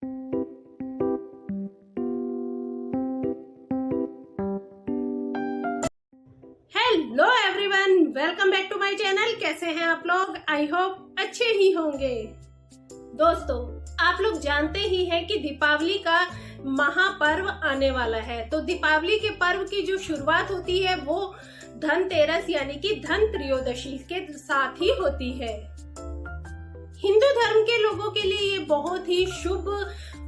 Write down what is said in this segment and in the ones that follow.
Hello everyone, welcome back to my channel. कैसे हैं आप लोग? आई होप अच्छे ही होंगे। दोस्तों, आप लोग जानते ही हैं कि दीपावली का महापर्व आने वाला है। तो दीपावली के पर्व की जो शुरुआत होती है वो धनतेरस यानी कि धन त्रयोदशी के साथ ही होती है। हिंदू धर्म के लोगों के लिए ये बहुत ही शुभ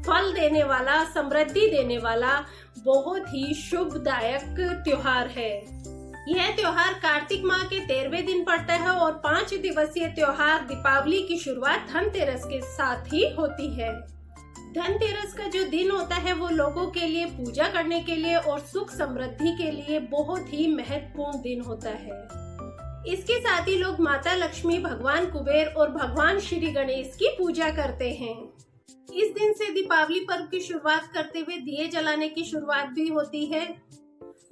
फल देने वाला, समृद्धि देने वाला, बहुत ही शुभदायक त्योहार है। यह त्योहार कार्तिक माह के 13वें दिन पड़ता है और 5 दिवसीय त्योहार दीपावली की शुरुआत धनतेरस के साथ ही होती है। धनतेरस का जो दिन होता है वो लोगों के लिए पूजा करने के लिए और सुख समृद्धि के लिए बहुत ही महत्वपूर्ण दिन होता है। इसके साथ ही लोग माता लक्ष्मी, भगवान कुबेर और भगवान श्री गणेश की पूजा करते हैं। इस दिन से दीपावली पर्व की शुरुआत करते हुए दिए जलाने की शुरुआत भी होती है।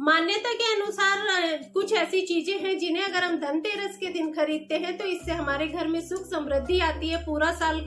मान्यता के अनुसार कुछ ऐसी चीजें हैं जिन्हें अगर हम धनतेरस के दिन खरीदते हैं तो इससे हमारे घर में सुख समृद्धि आती है, पूरा साल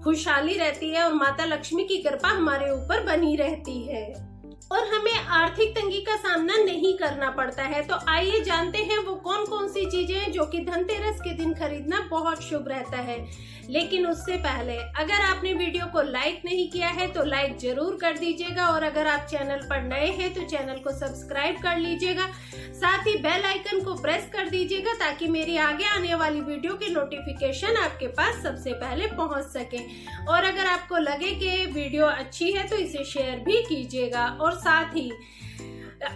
खुशहाली रहती है और माता लक्ष्मी की कृपा हमारे ऊपर बनी रहती है और हमें आर्थिक तंगी का सामना नहीं करना पड़ता है। तो आइए जानते हैं वो कौन कौन सी चीजें हैं जो कि धनतेरस के दिन खरीदना बहुत शुभ रहता है। लेकिन उससे पहले अगर आपने वीडियो को लाइक नहीं किया है तो लाइक जरूर कर दीजिएगा और अगर आप चैनल पर नए हैं तो चैनल को सब्सक्राइब कर लीजिएगा। साथ ही बेल आइकन को प्रेस कर दीजिएगा ताकि मेरी आगे आने वाली वीडियो की नोटिफिकेशन आपके पास सबसे पहले पहुंच सके। और अगर आपको लगे कि वीडियो अच्छी है तो इसे शेयर भी कीजिएगा और साथ ही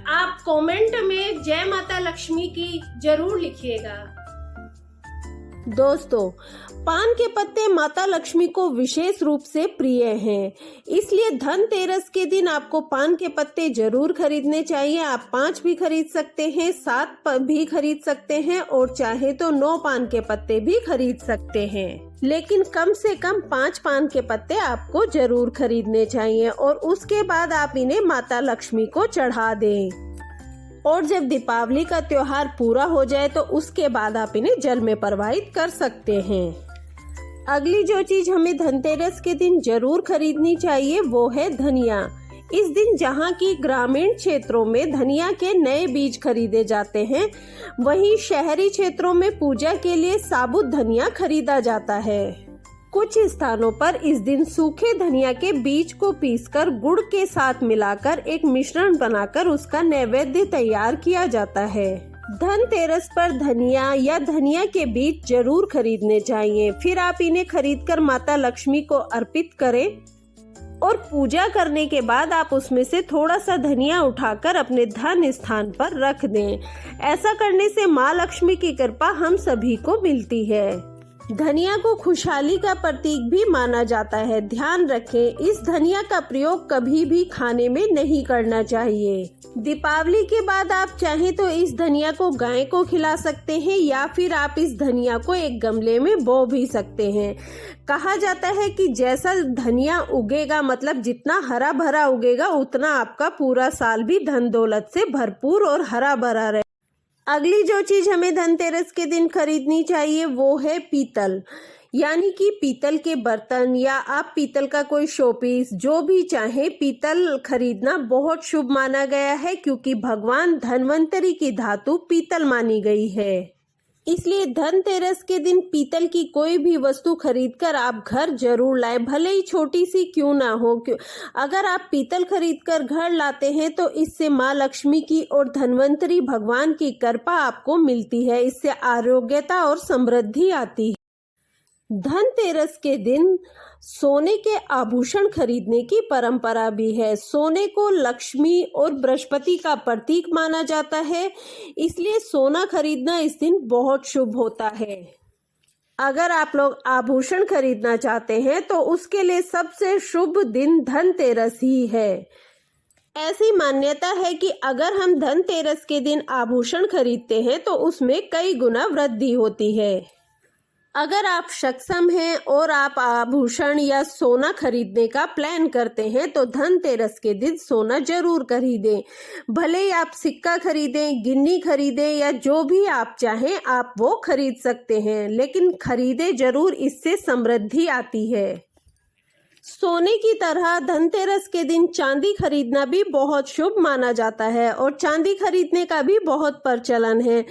आप कमेंट में जय माता लक्ष्मी की जरूर लिखिएगा। दोस्तों, पान के पत्ते माता लक्ष्मी को विशेष रूप से प्रिय हैं, इसलिए धनतेरस के दिन आपको पान के पत्ते जरूर खरीदने चाहिए। आप 5 भी खरीद सकते हैं, 7 भी खरीद सकते हैं और चाहे तो 9 पान के पत्ते भी खरीद सकते हैं। लेकिन कम से कम 5 पान के पत्ते आपको जरूर खरीदने चाहिए और उसके बाद आप इन्हें माता लक्ष्मी को चढ़ा दें। और जब दीपावली का त्योहार पूरा हो जाए तो उसके बाद आप इन्हें जल में प्रवाहित कर सकते हैं। अगली जो चीज हमें धनतेरस के दिन जरूर खरीदनी चाहिए वो है धनिया। इस दिन जहाँ की ग्रामीण क्षेत्रों में धनिया के नए बीज खरीदे जाते हैं, वहीं शहरी क्षेत्रों में पूजा के लिए साबुत धनिया खरीदा जाता है। कुछ स्थानों पर इस दिन सूखे धनिया के बीज को पीसकर गुड़ के साथ मिलाकर एक मिश्रण बनाकर उसका नैवेद्य तैयार किया जाता है। धनतेरस पर धनिया या धनिया के बीज जरूर खरीदने चाहिए। फिर आप इन्हें खरीदकर माता लक्ष्मी को अर्पित करें और पूजा करने के बाद आप उसमें से थोड़ा सा धनिया उठाकर अपने धन स्थान पर रख दें। ऐसा करने से माँ लक्ष्मी की कृपा हम सभी को मिलती है। धनिया को खुशहाली का प्रतीक भी माना जाता है। ध्यान रखें, इस धनिया का प्रयोग कभी भी खाने में नहीं करना चाहिए। दीपावली के बाद आप चाहें तो इस धनिया को गाय को खिला सकते हैं या फिर आप इस धनिया को एक गमले में बो भी सकते हैं। कहा जाता है कि जैसा धनिया उगेगा, मतलब जितना हरा भरा उगेगा, उतना आपका पूरा साल भी धन दौलत से भरपूर और हरा भरा रहे। अगली जो चीज हमें धनतेरस के दिन खरीदनी चाहिए वो है पीतल, यानी कि पीतल के बर्तन या आप पीतल का कोई शोपीस जो भी चाहे, पीतल खरीदना बहुत शुभ माना गया है क्योंकि भगवान धन्वंतरी की धातु पीतल मानी गई है। इसलिए धनतेरस के दिन पीतल की कोई भी वस्तु खरीदकर आप घर जरूर लाएं, भले ही छोटी सी क्यों ना हो। अगर आप पीतल खरीदकर घर लाते हैं तो इससे माँ लक्ष्मी की और धन्वंतरी भगवान की कृपा आपको मिलती है। इससे आरोग्यता और समृद्धि आती है। धनतेरस के दिन सोने के आभूषण खरीदने की परंपरा भी है। सोने को लक्ष्मी और बृहस्पति का प्रतीक माना जाता है, इसलिए सोना खरीदना इस दिन बहुत शुभ होता है। अगर आप लोग आभूषण खरीदना चाहते हैं तो उसके लिए सबसे शुभ दिन धनतेरस ही है। ऐसी मान्यता है कि अगर हम धनतेरस के दिन आभूषण खरीदते हैं तो उसमें कई गुना वृद्धि होती है। अगर आप सक्षम हैं और आप आभूषण या सोना खरीदने का प्लान करते हैं तो धनतेरस के दिन सोना जरूर खरीदें। भले ही आप सिक्का खरीदें, गिन्नी खरीदें या जो भी आप चाहें आप वो खरीद सकते हैं, लेकिन खरीदें जरूर, इससे समृद्धि आती है। सोने की तरह धनतेरस के दिन चांदी खरीदना भी बहुत शुभ माना जाता है और चांदी खरीदने का भी बहुत प्रचलन है।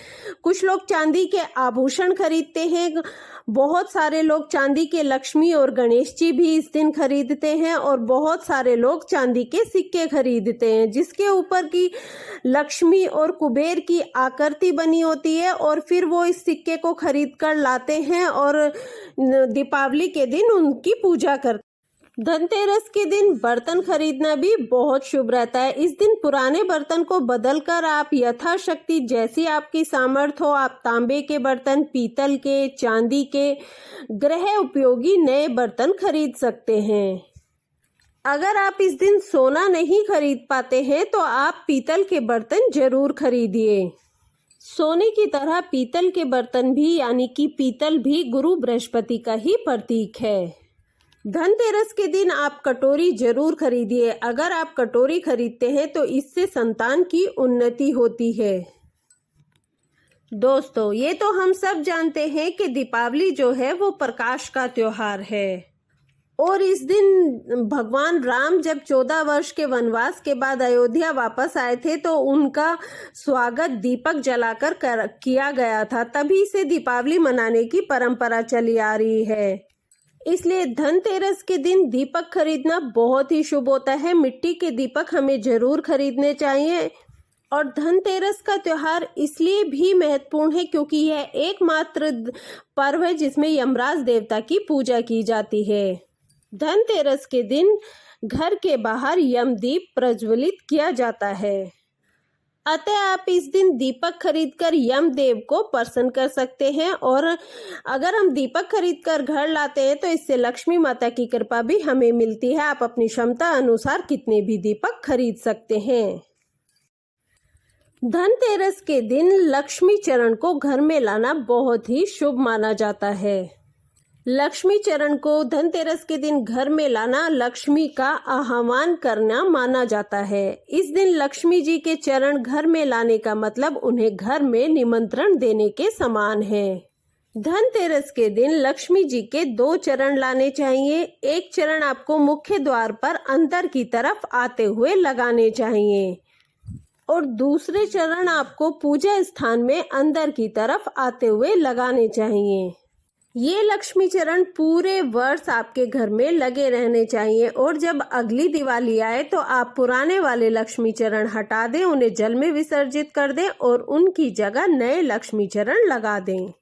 कुछ लोग चांदी के आभूषण खरीदते हैं, बहुत सारे लोग चांदी के लक्ष्मी और गणेश जी भी इस दिन खरीदते हैं और बहुत सारे लोग चांदी के सिक्के खरीदते हैं जिसके ऊपर की लक्ष्मी और कुबेर की आकृति बनी होती है और फिर वो इस सिक्के को खरीद कर लाते हैं और दीपावली के दिन उनकी पूजा करते हैं। धनतेरस के दिन बर्तन खरीदना भी बहुत शुभ रहता है। इस दिन पुराने बर्तन को बदलकर आप यथाशक्ति जैसी आपकी सामर्थ्य हो आप तांबे के बर्तन, पीतल के, चांदी के, गृह उपयोगी नए बर्तन खरीद सकते हैं। अगर आप इस दिन सोना नहीं खरीद पाते हैं तो आप पीतल के बर्तन जरूर खरीदिए। सोने की तरह पीतल के बर्तन भी यानी कि पीतल भी गुरु बृहस्पति का ही प्रतीक है। धनतेरस के दिन आप कटोरी जरूर खरीदिए। अगर आप कटोरी खरीदते हैं तो इससे संतान की उन्नति होती है। दोस्तों, ये तो हम सब जानते हैं कि दीपावली जो है वो प्रकाश का त्योहार है और इस दिन भगवान राम जब 14 वर्ष के वनवास के बाद अयोध्या वापस आए थे तो उनका स्वागत दीपक जलाकर किया गया था। तभी से दीपावली मनाने की परंपरा चली आ रही है। इसलिए धनतेरस के दिन दीपक खरीदना बहुत ही शुभ होता है। मिट्टी के दीपक हमें जरूर खरीदने चाहिए और धनतेरस का त्योहार इसलिए भी महत्वपूर्ण है क्योंकि यह एकमात्र पर्व है जिसमें यमराज देवता की पूजा की जाती है। धनतेरस के दिन घर के बाहर यमदीप प्रज्वलित किया जाता है। अतः आप इस दिन दीपक खरीदकर यमदेव को प्रसन्न कर सकते हैं और अगर हम दीपक खरीदकर घर लाते हैं तो इससे लक्ष्मी माता की कृपा भी हमें मिलती है। आप अपनी क्षमता अनुसार कितने भी दीपक खरीद सकते हैं। धनतेरस के दिन लक्ष्मी चरण को घर में लाना बहुत ही शुभ माना जाता है। लक्ष्मी चरण को धनतेरस के दिन घर में लाना लक्ष्मी का आह्वान करना माना जाता है। इस दिन लक्ष्मी जी के चरण घर में लाने का मतलब उन्हें घर में निमंत्रण देने के समान है। धनतेरस के दिन लक्ष्मी जी के 2 चरण लाने चाहिए। एक चरण आपको मुख्य द्वार पर अंदर की तरफ आते हुए लगाने चाहिए और दूसरे चरण आपको पूजा स्थान में अंदर की तरफ आते हुए लगाने चाहिए। ये लक्ष्मी चरण पूरे वर्ष आपके घर में लगे रहने चाहिए और जब अगली दिवाली आए तो आप पुराने वाले लक्ष्मी चरण हटा दें, उन्हें जल में विसर्जित कर दें और उनकी जगह नए लक्ष्मी चरण लगा दें।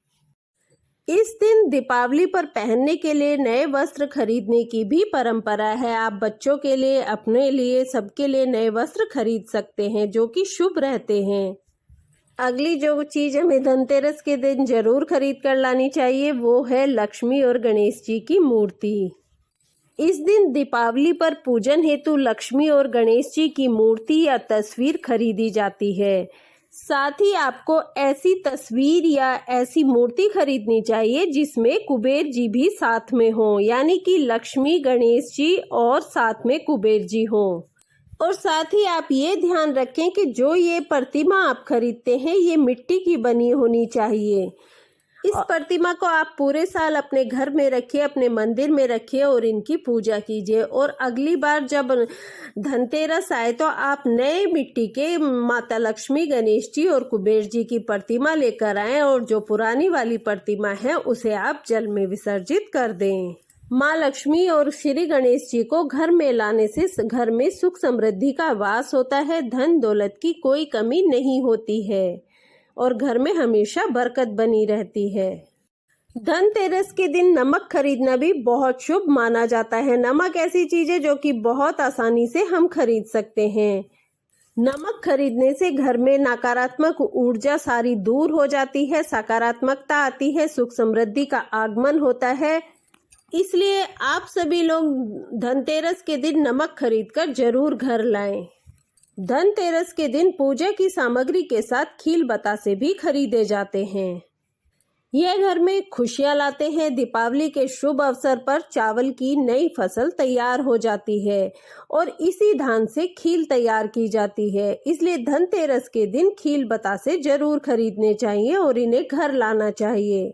इस दिन दीपावली पर पहनने के लिए नए वस्त्र खरीदने की भी परंपरा है। आप बच्चों के लिए, अपने लिए, सबके लिए नए वस्त्र खरीद सकते हैं जो कि शुभ रहते हैं। अगली जो चीज हमें धनतेरस के दिन जरूर खरीद कर लानी चाहिए वो है लक्ष्मी और गणेश जी की मूर्ति। इस दिन दीपावली पर पूजन हेतु लक्ष्मी और गणेश जी की मूर्ति या तस्वीर खरीदी जाती है। साथ ही आपको ऐसी तस्वीर या ऐसी मूर्ति खरीदनी चाहिए जिसमें कुबेर जी भी साथ में हो, यानी कि लक्ष्मी, गणेश जी और साथ में कुबेर जी हो। और साथ ही आप ये ध्यान रखें कि जो ये प्रतिमा आप खरीदते हैं ये मिट्टी की बनी होनी चाहिए। इस प्रतिमा को आप पूरे साल अपने घर में रखिए, अपने मंदिर में रखिए और इनकी पूजा कीजिए। और अगली बार जब धनतेरस आए तो आप नए मिट्टी के माता लक्ष्मी, गणेश जी और कुबेर जी की प्रतिमा लेकर आएं और जो पुरानी वाली प्रतिमा है उसे आप जल में विसर्जित कर दें। माँ लक्ष्मी और श्री गणेश जी को घर में लाने से घर में सुख समृद्धि का वास होता है, धन दौलत की कोई कमी नहीं होती है और घर में हमेशा बरकत बनी रहती है। धनतेरस के दिन नमक खरीदना भी बहुत शुभ माना जाता है। नमक ऐसी चीज है जो कि बहुत आसानी से हम खरीद सकते हैं। नमक खरीदने से घर में नकारात्मक ऊर्जा सारी दूर हो जाती है, सकारात्मकता आती है, सुख समृद्धि का आगमन होता है। इसलिए आप सभी लोग धनतेरस के दिन नमक खरीदकर जरूर घर लाएं। धनतेरस के दिन पूजा की सामग्री के साथ खील बतासे भी खरीदे जाते हैं। यह घर में खुशियां लाते हैं। दीपावली के शुभ अवसर पर चावल की नई फसल तैयार हो जाती है और इसी धान से खील तैयार की जाती है। इसलिए धनतेरस के दिन खील बतासे जरूर खरीदने चाहिए और इन्हें घर लाना चाहिए।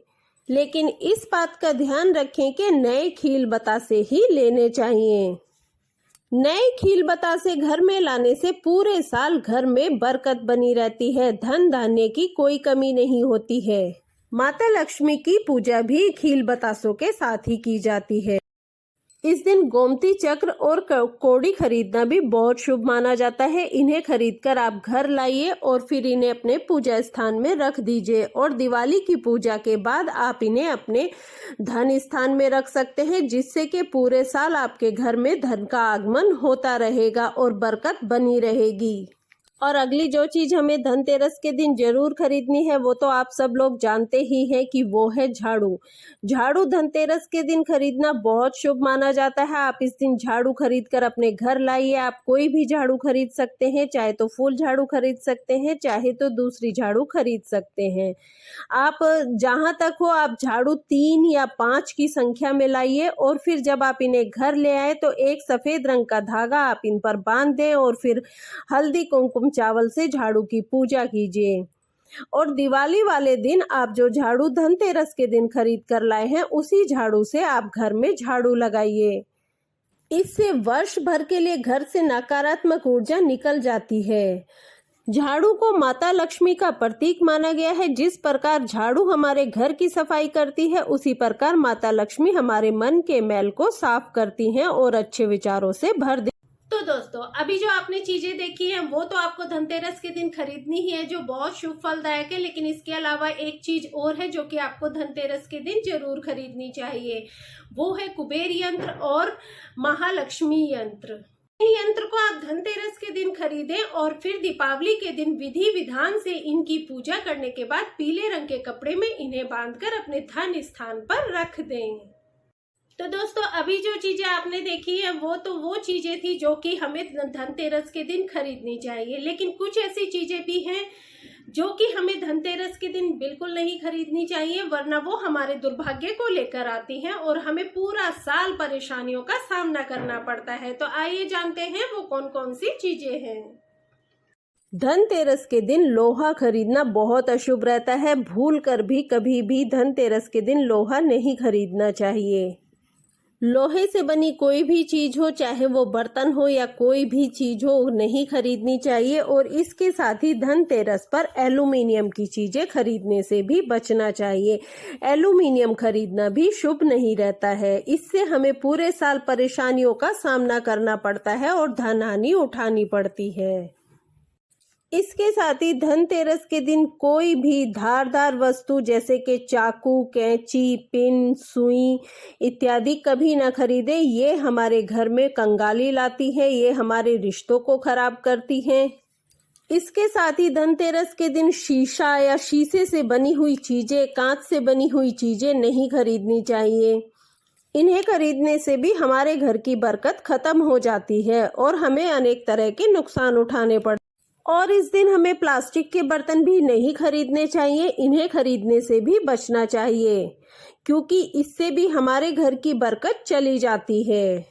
लेकिन इस बात का ध्यान रखें कि नए खील बतासे ही लेने चाहिए। नए खील बतासे घर में लाने से पूरे साल घर में बरकत बनी रहती है, धन धान्य की कोई कमी नहीं होती है। माता लक्ष्मी की पूजा भी खील बतासों के साथ ही की जाती है। इस दिन गोमती चक्र और कौड़ी खरीदना भी बहुत शुभ माना जाता है। इन्हें खरीदकर आप घर लाइए और फिर इन्हें अपने पूजा स्थान में रख दीजिए और दिवाली की पूजा के बाद आप इन्हें अपने धन स्थान में रख सकते हैं, जिससे कि पूरे साल आपके घर में धन का आगमन होता रहेगा और बरकत बनी रहेगी। और अगली जो चीज हमें धनतेरस के दिन जरूर खरीदनी है वो तो आप सब लोग जानते ही हैं कि वो है झाड़ू। झाड़ू धनतेरस के दिन खरीदना बहुत शुभ माना जाता है। आप इस दिन झाड़ू खरीदकर अपने घर लाइए। आप कोई भी झाड़ू खरीद सकते हैं, चाहे तो फूल झाड़ू खरीद सकते हैं, चाहे तो दूसरी झाड़ू खरीद सकते हैं। आप जहां तक हो आप झाड़ू 3 या 5 की संख्या में लाइए और फिर जब आप इन्हें घर ले आए तो एक सफेद रंग का धागा आप इन पर बांध दें और फिर हल्दी कुमकुम चावल से झाड़ू की पूजा कीजिए। और दिवाली वाले दिन आप जो झाड़ू धनतेरस के दिन खरीद कर लाए हैं उसी झाड़ू से आप घर में झाड़ू लगाइए। इससे वर्ष भर के लिए घर से नकारात्मक ऊर्जा निकल जाती है। झाड़ू को माता लक्ष्मी का प्रतीक माना गया है। जिस प्रकार झाड़ू हमारे घर की सफाई करती है उसी प्रकार माता लक्ष्मी हमारे मन के मैल को साफ करती हैं और अच्छे विचारों से भर देती। तो दोस्तों अभी जो आपने चीजें देखी हैं वो तो आपको धनतेरस के दिन खरीदनी ही है, जो बहुत शुभ फलदायक है। लेकिन इसके अलावा एक चीज और है जो कि आपको धनतेरस के दिन जरूर खरीदनी चाहिए, वो है कुबेर यंत्र और महालक्ष्मी यंत्र। इन यंत्र को आप धनतेरस के दिन खरीदें और फिर दीपावली के दिन विधि विधान से इनकी पूजा करने के बाद पीले रंग के कपड़े में इन्हें बांधकर अपने धन स्थान पर रख दें। तो दोस्तों अभी जो चीजें आपने देखी है वो तो वो चीजें थी जो कि हमें धनतेरस के दिन खरीदनी चाहिए। लेकिन कुछ ऐसी चीजें भी हैं जो कि हमें धनतेरस के दिन बिल्कुल नहीं खरीदनी चाहिए, वरना वो हमारे दुर्भाग्य को लेकर आती हैं और हमें पूरा साल परेशानियों का सामना करना पड़ता है। तो आइए जानते हैं वो कौन कौन सी चीजें हैं। धनतेरस के दिन लोहा खरीदना बहुत अशुभ रहता है। भूलकर भी कभी भी धनतेरस के दिन लोहा नहीं खरीदना चाहिए। लोहे से बनी कोई भी चीज हो, चाहे वो बर्तन हो या कोई भी चीज हो, नहीं खरीदनी चाहिए। और इसके साथ ही धनतेरस पर एल्यूमिनियम की चीजें खरीदने से भी बचना चाहिए। एल्यूमिनियम खरीदना भी शुभ नहीं रहता है। इससे हमें पूरे साल परेशानियों का सामना करना पड़ता है और धन हानि उठानी पड़ती है। इसके साथ ही धनतेरस के दिन कोई भी धारदार वस्तु जैसे कि चाकू, कैंची, पिन, सुई इत्यादि कभी ना खरीदे। ये हमारे घर में कंगाली लाती है, ये हमारे रिश्तों को खराब करती हैं। इसके साथ ही धनतेरस के दिन शीशा या शीशे से बनी हुई चीजें, कांच से बनी हुई चीजें नहीं खरीदनी चाहिए। इन्हें खरीदने से भी हमारे घर की बरकत खत्म हो जाती है और हमें अनेक तरह के नुकसान उठाने पड़ते हैं। और इस दिन हमें प्लास्टिक के बर्तन भी नहीं खरीदने चाहिए। इन्हें खरीदने से भी बचना चाहिए क्योंकि इससे भी हमारे घर की बरकत चली जाती है।